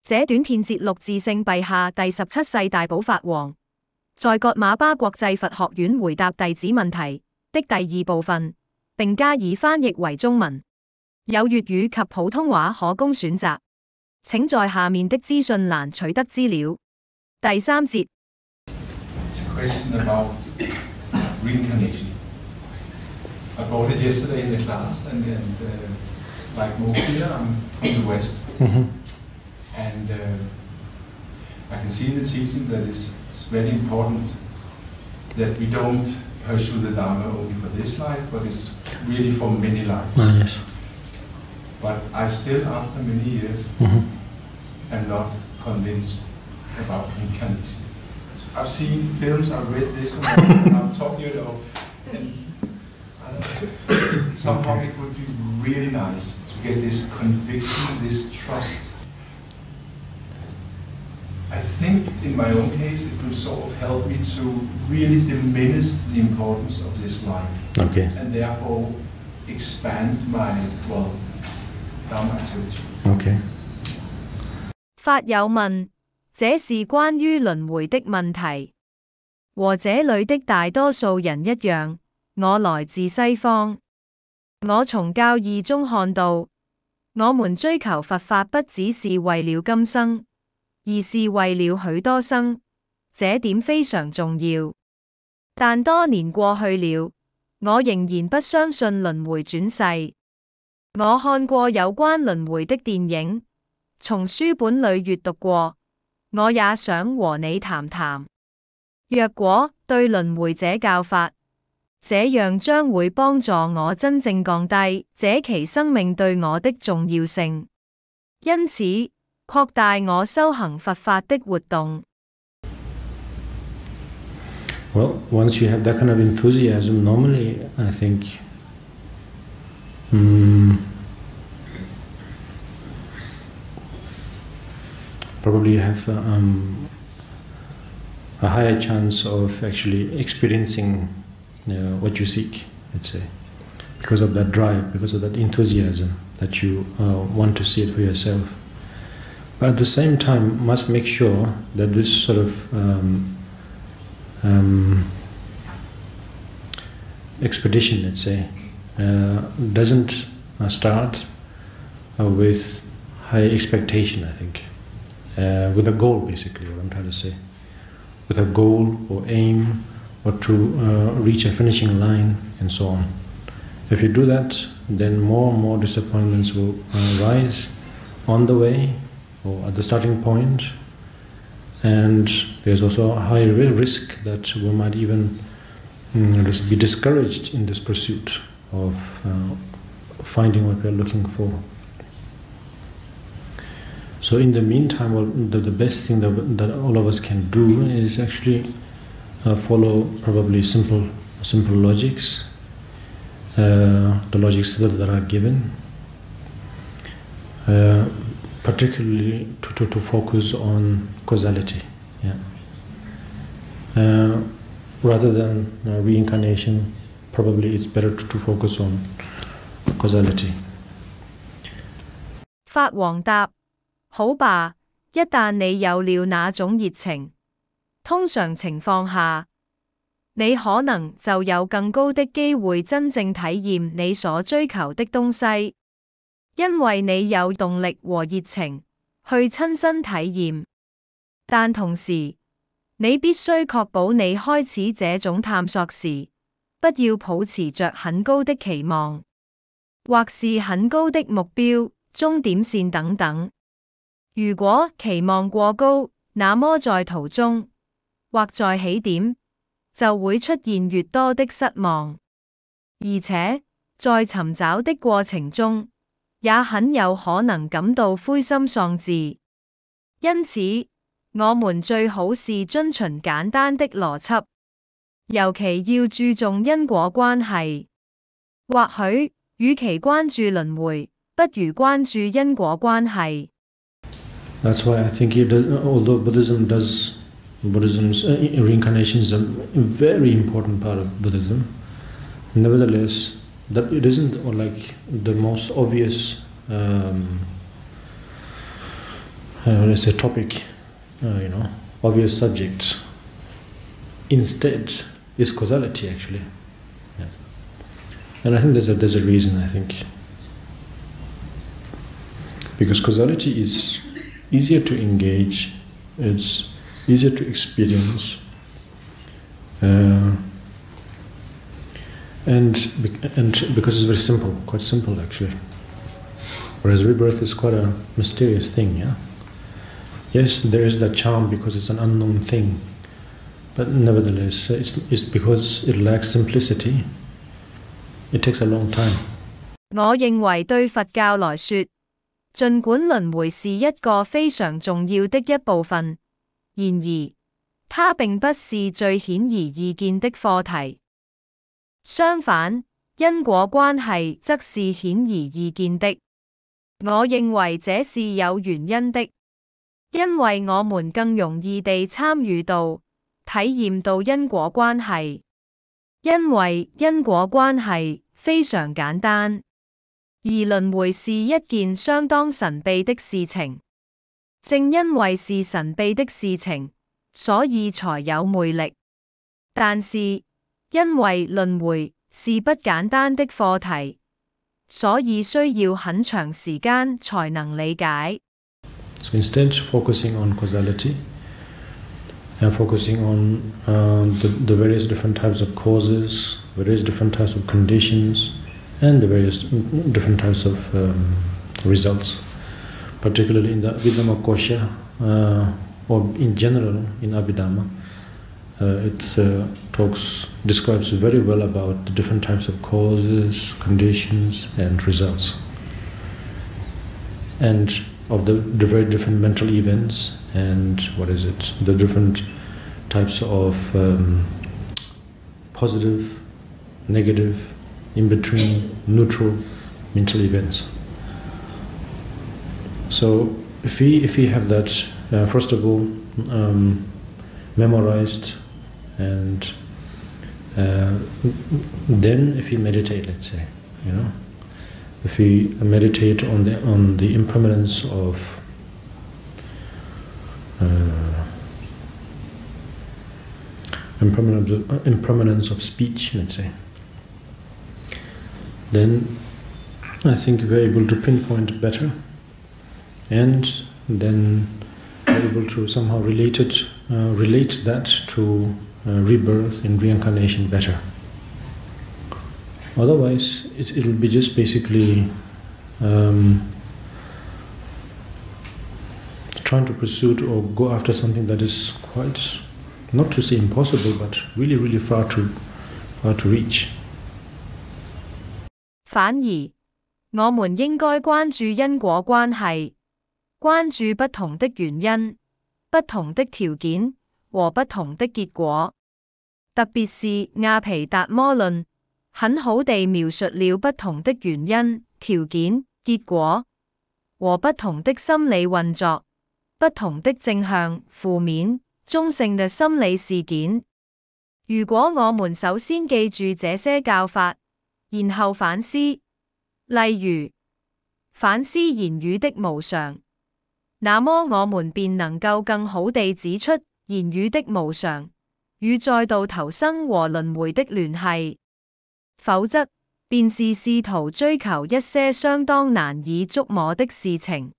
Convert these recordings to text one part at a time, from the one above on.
這短片節錄自聖陛下第17世大寶法王在葛馬巴國際佛學院回答弟子問題的第二部分，並加以翻譯為中文，有粵語及普通話可供選擇。請在下面的資訊欄取得資料。第三節。It's a question about reincarnation. I brought it yesterday in the class, and like most here, I'm from the West. And I can see in the teaching that it's very important that we don't pursue the Dharma only for this life, but it's really for many lives. Yes. But I still, after many years, am not convinced about reincarnation. I've seen films, I've read this, and I've talked, and somehow it would be really nice to get this conviction, this trust. I think in my own case it will sort of help me to really diminish the importance of this life. Okay. And therefore expand my, Dharma activity. Okay. 法友問：這是關於輪迴的問題。和這裏的大多數人一樣，我來自西方。我從教義中看到，我們追求佛法不只是為了今生，而是為了許多生，這點非常重要。但多年過去了，我仍然不相信輪迴轉世。我看過有關輪迴的電影，從書本裏閱讀過，我也想和你談談。若果對輪迴這教法，這樣將會幫助我真正降低這期生命對我的重要性，因此擴大我修行佛法的活動。Well, once you have that kind of enthusiasm, normally I think probably you have a higher chance of actually experiencing what you seek, let's say, because of that drive, because of that enthusiasm that you want to see it for yourself. But at the same time, must make sure that this sort of expedition, let's say, doesn't start with high expectation, I think, with a goal, basically, what I'm trying to say, with a goal or aim or to reach a finishing line and so on. If you do that, then more and more disappointments will rise on the way or at the starting point, and there's also a high risk that we might even be discouraged in this pursuit of finding what we're looking for. So in the meantime, the best thing that all of us can do is actually follow probably simple logics, the logics that are given, particularly to focus on causality, rather than reincarnation. Probably it's better to focus on causality. 法王答：好吧，一旦你有了那種熱情，通常情況下，你可能就有更高的機會真正體驗你所追求的東西，因為你有動力和熱情去親身體驗。但同時，你必須確保你開始這種探索時，不要抱持着很高的期望，或是很高的目標、終點線等等。如果期望過高，那麼在途中或在起點就會出現越多的失望，而且在尋找的過程中也很有可能感到灰心喪志。因此，我們最好是遵循簡單的邏輯，尤其要注重因果關係。或許，與其關注輪迴，不如關注因果關係。That's why I think although Buddhism's reincarnation is a very important part of Buddhism, nevertheless, that it isn't like the most obvious let's say topic, obvious subjects. Instead is causality actually. Yeah. And I think there's a reason, I think. Because causality is easier to engage, it's easier to experience, and because it's very simple, quite simple actually. Whereas rebirth is quite a mysterious thing, yeah? Yes, there is that charm because it's an unknown thing, but nevertheless, it's because it lacks simplicity. It takes a long time. 我認為對佛教來說，儘管輪迴是一個非常重要的一部分，然而，它並不是最顯而易見的課題。相反，因果關係則是顯而易見的。我認為這是有原因的，因為我們更容易地參與到、體驗到因果關係，因為因果關係非常簡單，而輪迴是一件相當神秘的事情。正因為是神秘的事情，所以才有魅力。但是，因為輪迴是不簡單的課題，所以需要很長時間才能理解。So instead, focusing on causality and focusing on the various different types of causes, various different types of conditions, and the various different types of results, particularly in the Abhidhamma Kosha, or in general in Abhidhamma, it describes very well about the different types of causes, conditions, and results, and of the very different mental events, and the different types of positive, negative, in between, neutral mental events. So if we have that first of all memorized, and then if we meditate, let's say, if we meditate on the impermanence of impermanence of speech, let's say, then I think we're able to pinpoint better, and then we're able to somehow relate that to rebirth and reincarnation better. Otherwise, it'll be just basically trying to pursue or go after something that is quite, not to say impossible, but really, really far to reach. 反而，我們應該關注因果關係，關注不同的原因、不同的條件和不同的結果。特別是亞皮達摩論，很好地描述了不同的原因、條件、結果和不同的心理運作、不同的正向、負面、中性的心理事件。如果我們首先記住這些教法，然後反思，例如反思言語的無常，那麼我們便能夠更好地指出言語的無常與再度投生和輪迴的聯繫。否則，便是試圖追求一些相當難以捉摸的事情。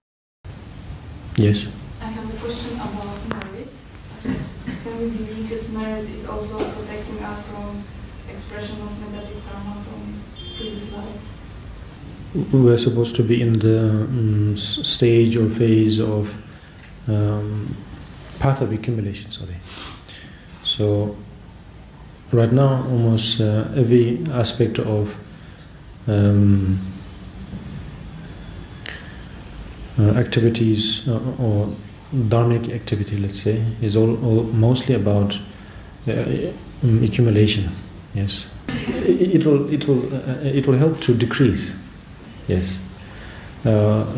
Yes. I have a question about merit. Can we believe that merit is also protecting us from expression of negative karma from previous lives? We're supposed to be in the stage or phase of path of accumulation, So right now, almost every aspect of activities or dharmic activity, let's say, is all mostly about accumulation. Yes, it will help to decrease. Yes,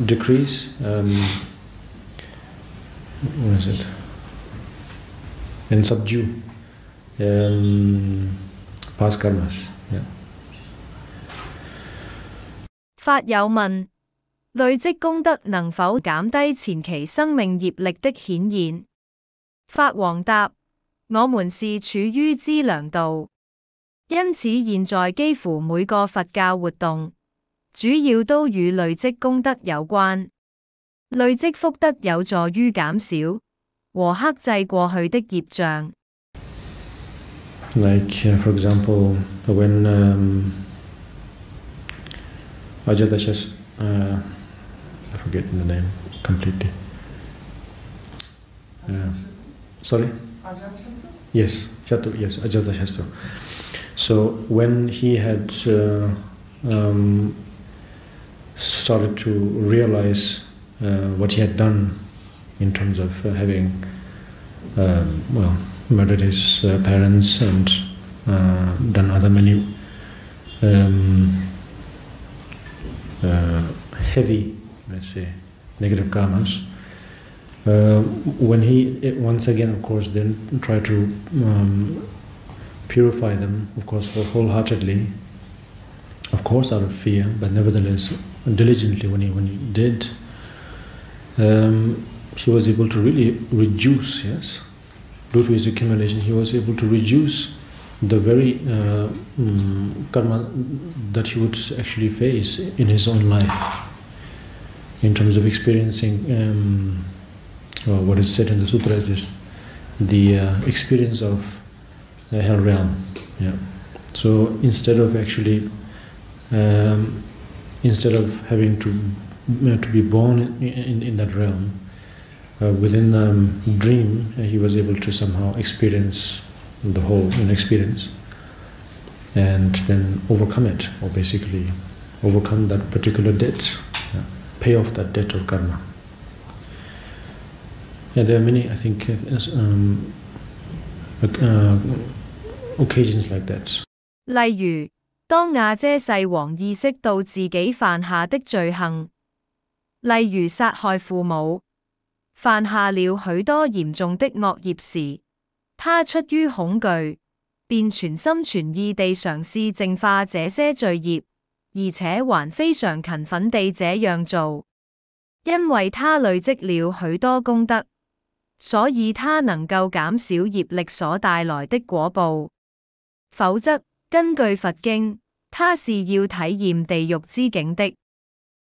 decrease. What is it? And subdue past karmas. Yeah. 法友問：累積功德能否減低前期生命業力的顯現？法王答：我們是處於資糧道，因此現在幾乎每個佛教活動，主要都與累積功德有關。累積福德有助於減少和克制過去的業障。Like, for example, when Ajatasashtra, I forget the name completely. Sorry? Yes, Ajatasashtra. So when he had started to realize what he had done in terms of having, murdered his parents and done other many heavy, let's say, negative karmas. When he once again, of course, then tried to purify them, of course, wholeheartedly, of course, out of fear, but nevertheless, diligently when he did, he was able to really reduce, yes, due to his accumulation, he was able to reduce the very karma that he would actually face in his own life, in terms of experiencing what is said in the sutra is the experience of the hell realm. Yeah. So instead of actually, instead of having to be born in that realm, within the dream, he was able to somehow experience the whole experience and then overcome it, or basically overcome that particular debt, pay off that debt of karma. Yeah, there are many, I think, occasions like that. 例如，當亞遮世王意識到自己犯下的罪行，例如殺害父母，犯下了許多嚴重的惡業時，他出於恐懼，便全心全意地嘗試淨化這些罪業，而且還非常勤奮地這樣做，因為他累積了許多功德，所以他能夠減少業力所帶來的果報。否則，根據佛經，他是要體驗地獄之境的，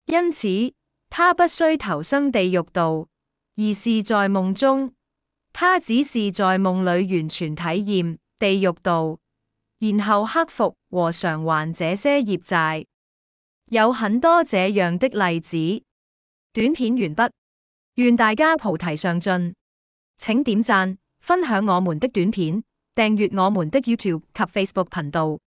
因此他不需投生地獄道，而是在夢中，他只是在夢裏完全體驗地獄道，然後克服和償還這些業債。有很多這樣的例子。短片完畢，願大家菩提上進。請點讚、分享我們的短片，訂閱我們的 YouTube 及 Facebook 頻道。